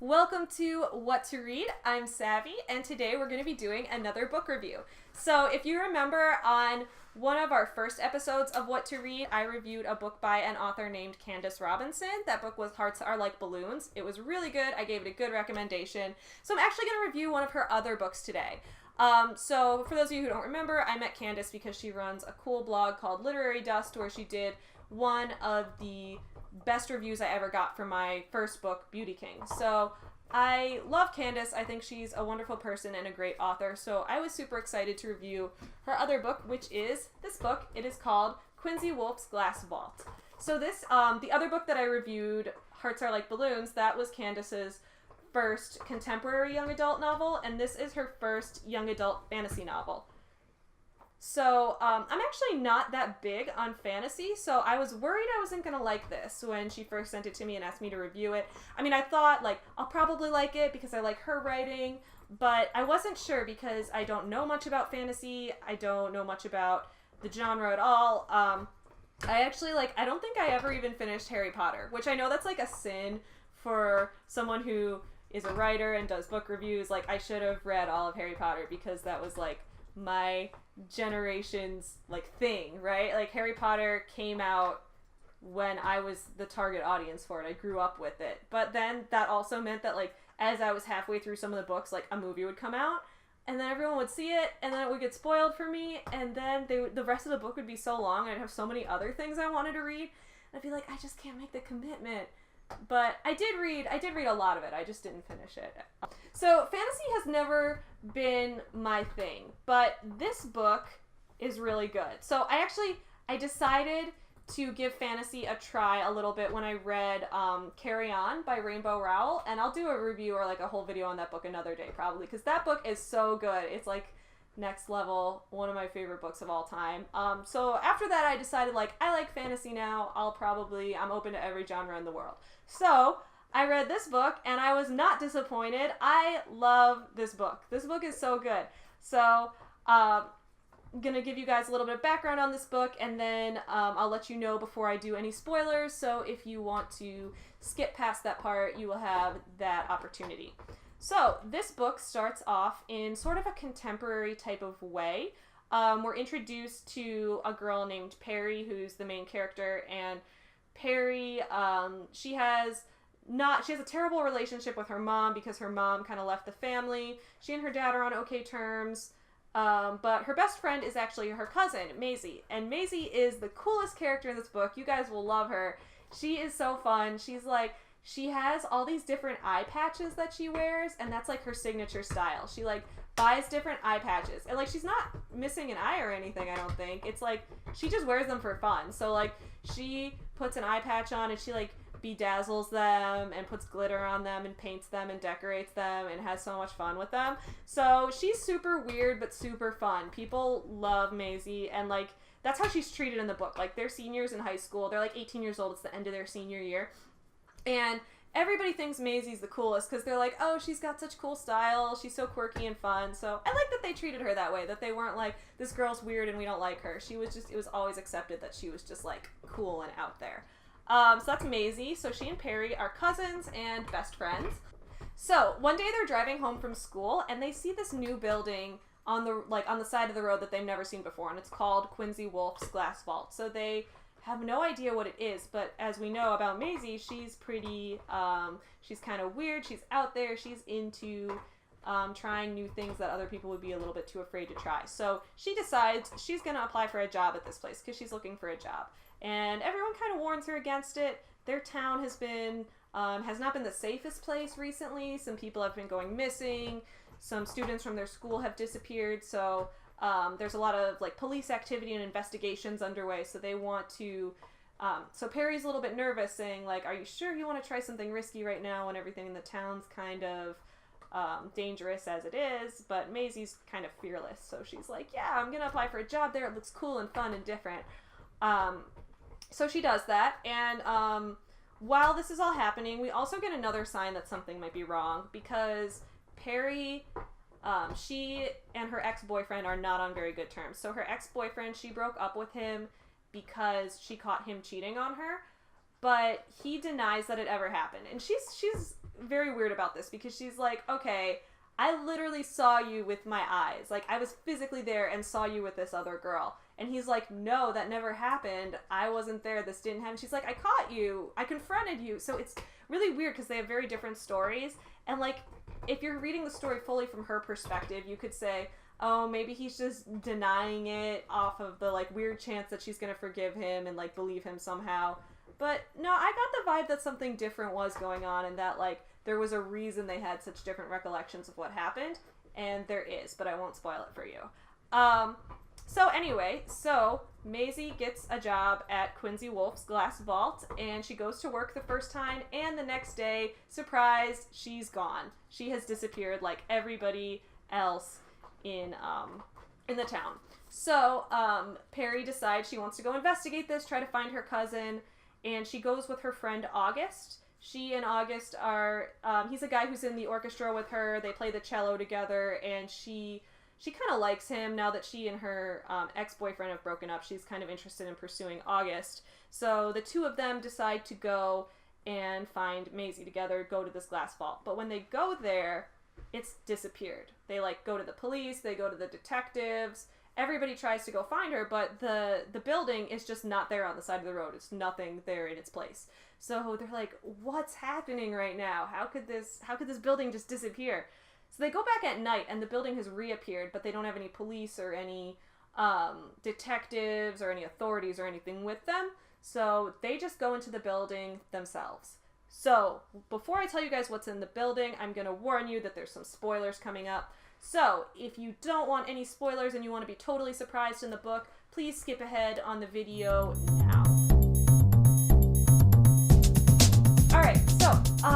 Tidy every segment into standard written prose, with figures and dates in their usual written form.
Welcome to What to Read. I'm Savy, and today we're going to be doing another book review. So if you remember on one of our first episodes of What to Read, I reviewed a book by an author named Candace Robinson. That book was Hearts Are Like Balloons. It was really good. I gave it a good recommendation. So I'm actually going to review one of her other books today. So for those of you who don't remember, I met Candace because she runs a cool blog called Literary Dust, where she did one of the best reviews I ever got for my first book, Beauty King. So I love Candace. I think she's a wonderful person and a great author. So I was super excited to review her other book, which is this book. It is called Quinsey, Wolfe's Glass Vault. So this, the other book that I reviewed, Hearts Are Like Balloons, that was Candace's first contemporary young adult novel, and this is her first young adult fantasy novel. So, I'm actually not that big on fantasy, so I was worried I wasn't going to like this when she first sent it to me and asked me to review it. I mean, I thought, I'll probably like it because I like her writing, but I wasn't sure because I don't know much about fantasy. I don't know much about the genre at all. I don't think I ever even finished Harry Potter, which I know that's, a sin for someone who is a writer and does book reviews. I should have read all of Harry Potter because that was, my generation's thing, right? Harry Potter came out when I was the target audience for it. I grew up with it. But then that also meant that as I was halfway through some of the books, a movie would come out and then everyone would see it and then it would get spoiled for me, and then the rest of the book would be so long. I'd have so many other things I wanted to read. I'd be like, I just can't make the commitment. But I did read a lot of it. I just didn't finish it. So fantasy has never been my thing, but this book is really good. So I decided to give fantasy a try a little bit when I read Carry On by Rainbow Rowell, and I'll do a review or a whole video on that book another day probably, because that book is so good. It's next level, one of my favorite books of all time. So after that I decided I like fantasy now. I'm open to every genre in the world. So I read this book and I was not disappointed. I love this book. This book is so good. So I'm gonna give you guys a little bit of background on this book, and then I'll let you know before I do any spoilers. So if you want to skip past that part, you will have that opportunity. So this book starts off in sort of a contemporary type of way. We're introduced to a girl named Perry, who's the main character, and Perry, she has a terrible relationship with her mom because her mom kind of left the family. She and her dad are on okay terms, but her best friend is actually her cousin, Maisie, and Maisie is the coolest character in this book. You guys will love her. She is so fun. She has all these different eye patches that she wears, and that's her signature style. She buys different eye patches, and she's not missing an eye or anything, I don't think. It's she just wears them for fun. So she puts an eye patch on and she bedazzles them and puts glitter on them and paints them and decorates them and has so much fun with them. So she's super weird but super fun. People love Maisie, and that's how she's treated in the book. They're seniors in high school. They're 18 years old. It's the end of their senior year. And everybody thinks Maisie's the coolest because they're oh, she's got such cool style. She's so quirky and fun. So I like that they treated her that way, that they weren't this girl's weird and we don't like her. It was always accepted that she was just cool and out there. So that's Maisie. So she and Perry are cousins and best friends. So one day they're driving home from school and they see this new building on the side of the road that they've never seen before, and it's called Quinsey, Wolfe's Glass Vault. So they have no idea what it is, but as we know about Maisie, she's pretty, she's kind of weird, she's out there, she's into trying new things that other people would be a little bit too afraid to try. So she decides she's going to apply for a job at this place because she's looking for a job. And everyone kind of warns her against it. Their town has not been the safest place recently. Some people have been going missing. Some students from their school have disappeared. So there's a lot of police activity and investigations underway, so they want to, so Perry's a little bit nervous, saying are you sure you want to try something risky right now when everything in the town's kind of dangerous as it is? But Maisie's kind of fearless, so she's yeah, I'm gonna apply for a job there. It looks cool and fun and different. So she does that, and while this is all happening, we also get another sign that something might be wrong, because Perry, she and her ex-boyfriend are not on very good terms. So her ex-boyfriend, she broke up with him because she caught him cheating on her, but he denies that it ever happened. And she's very weird about this because she's like, okay, I literally saw you with my eyes. Like, I was physically there and saw you with this other girl. And he's like, no, that never happened. I wasn't there. This didn't happen. She's like, I caught you. I confronted you. So it's really weird because they have very different stories. And, like, if you're reading the story fully from her perspective, you could say, oh, maybe he's just denying it off of the, like, weird chance that she's going to forgive him and, like, believe him somehow. But, no, I got the vibe that something different was going on and that, like, there was a reason they had such different recollections of what happened. And there is, but I won't spoil it for you. So anyway, Maisie gets a job at Quinsey Wolfe's glass vault, and she goes to work the first time, and the next day, surprise, she's gone. She has disappeared like everybody else in the town. So, Perry decides she wants to go investigate this, try to find her cousin, and she goes with her friend August. She and August are, he's a guy who's in the orchestra with her, they play the cello together, and she kind of likes him now that she and her ex-boyfriend have broken up. She's kind of interested in pursuing August. So the two of them decide to go and find Maisie together, go to this glass vault. But when they go there, it's disappeared. They, like, go to the police, they go to the detectives. Everybody tries to go find her, but the building is just not there on the side of the road. It's nothing there in its place. So they're like, what's happening right now? How could this building just disappear? So they go back at night, and the building has reappeared, but they don't have any police or any detectives or any authorities or anything with them. So they just go into the building themselves. So before I tell you guys what's in the building, I'm going to warn you that there's some spoilers coming up. So if you don't want any spoilers and you want to be totally surprised in the book, please skip ahead on the video now. Alright,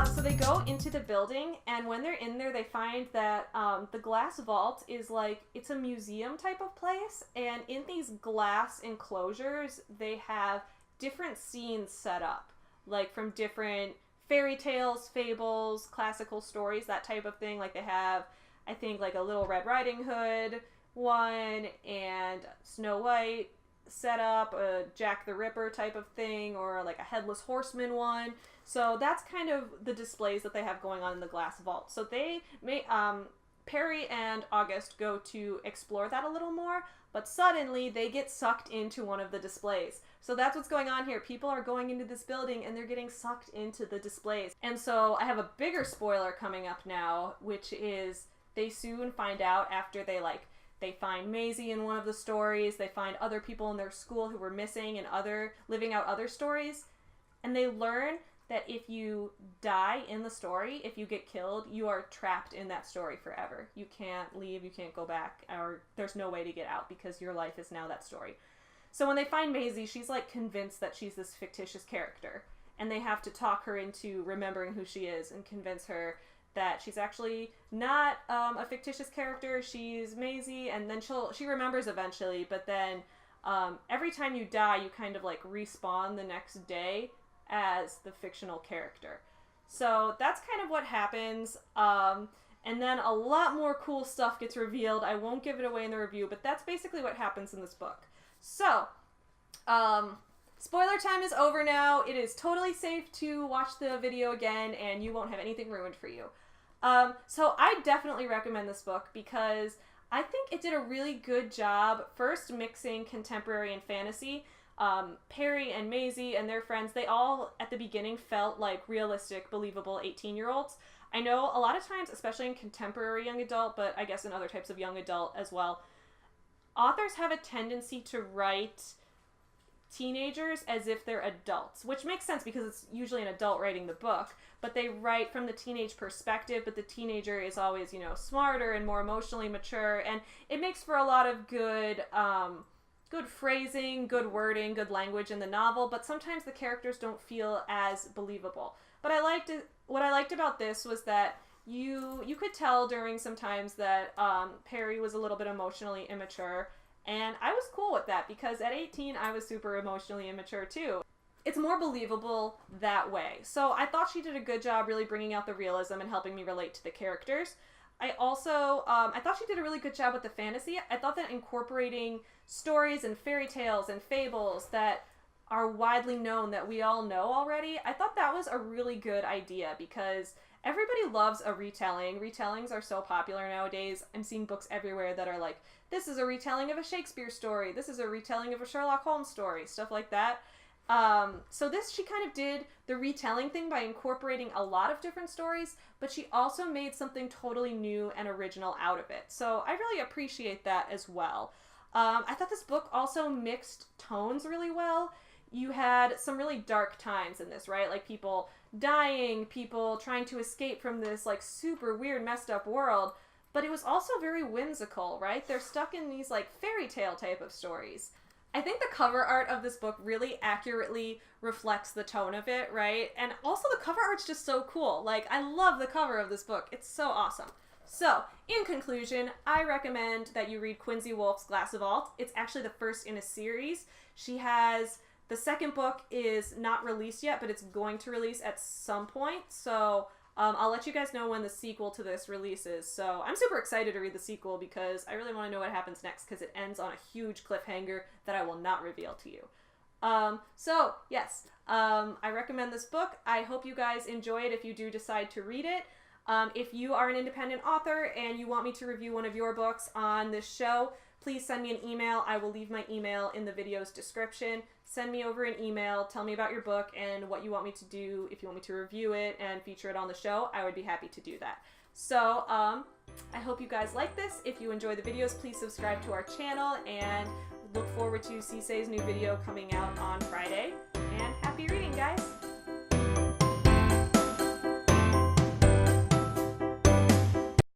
so they go into the building, and when they're in there, they find that the glass vault is like, it's a museum type of place, and in these glass enclosures, they have different scenes set up, like from different fairy tales, fables, classical stories, that type of thing. Like they have, I think, like a Little Red Riding Hood one, and Snow White set up, a Jack the Ripper type of thing, or like a Headless Horseman one. So that's kind of the displays that they have going on in the glass vault. So they may, Perry and August go to explore that a little more, but suddenly they get sucked into one of the displays. So that's what's going on here. People are going into this building and they're getting sucked into the displays. And so I have a bigger spoiler coming up now, which is they soon find out after they find Maisie in one of the stories, they find other people in their school who were missing and living out other stories, and they learn that if you die in the story, if you get killed, you are trapped in that story forever. You can't leave, you can't go back, or there's no way to get out because your life is now that story. So when they find Maisie, she's like convinced that she's this fictitious character, and they have to talk her into remembering who she is and convince her that she's actually not a fictitious character, she's Maisie, and then she remembers eventually, but then every time you die, you kind of like respawn the next day as the fictional character. So that's kind of what happens, and then a lot more cool stuff gets revealed. I won't give it away in the review, but that's basically what happens in this book. So, spoiler time is over now. It is totally safe to watch the video again, and you won't have anything ruined for you. So I definitely recommend this book because I think it did a really good job first mixing contemporary and fantasy. Perry and Maisie and their friends, they all at the beginning felt like realistic, believable 18-year-olds. I know a lot of times, especially in contemporary young adult, but I guess in other types of young adult as well, authors have a tendency to write teenagers as if they're adults, which makes sense because it's usually an adult writing the book, but they write from the teenage perspective, but the teenager is always, smarter and more emotionally mature, and it makes for a lot of good phrasing, good wording, good language in the novel, but sometimes the characters don't feel as believable. But what I liked about this was that you could tell during some times that Perry was a little bit emotionally immature, and I was cool with that because at 18 I was super emotionally immature too. It's more believable that way. So I thought she did a good job really bringing out the realism and helping me relate to the characters. I also, I thought she did a really good job with the fantasy. I thought that incorporating stories and fairy tales and fables that are widely known, that we all know already, I thought that was a really good idea because everybody loves a retelling. Retellings are so popular nowadays. I'm seeing books everywhere that are like, this is a retelling of a Shakespeare story. This is a retelling of a Sherlock Holmes story. Stuff like that. So she kind of did the retelling thing by incorporating a lot of different stories, but she also made something totally new and original out of it. So I really appreciate that as well. I thought this book also mixed tones really well. You had some really dark times in this, right? Like people dying, people trying to escape from this like super weird, messed up world, but it was also very whimsical, right? They're stuck in these like fairy tale type of stories. I think the cover art of this book really accurately reflects the tone of it, right? And also the cover art's just so cool. Like, I love the cover of this book. It's so awesome. So, in conclusion, I recommend that you read Quinsey Wolfe's Glass of Alt. It's actually the first in a series. The second book is not released yet, but it's going to release at some point. So, I'll let you guys know when the sequel to this releases. So I'm super excited to read the sequel because I really want to know what happens next because it ends on a huge cliffhanger that I will not reveal to you. Yes, I recommend this book. I hope you guys enjoy it if you do decide to read it. If you are an independent author and you want me to review one of your books on this show, please send me an email. I will leave my email in the video's description. Send me over an email. Tell me about your book and what you want me to do. If you want me to review it and feature it on the show, I would be happy to do that. So, I hope you guys like this. If you enjoy the videos, please subscribe to our channel and look forward to Cice's new video coming out on Friday. And happy reading, guys!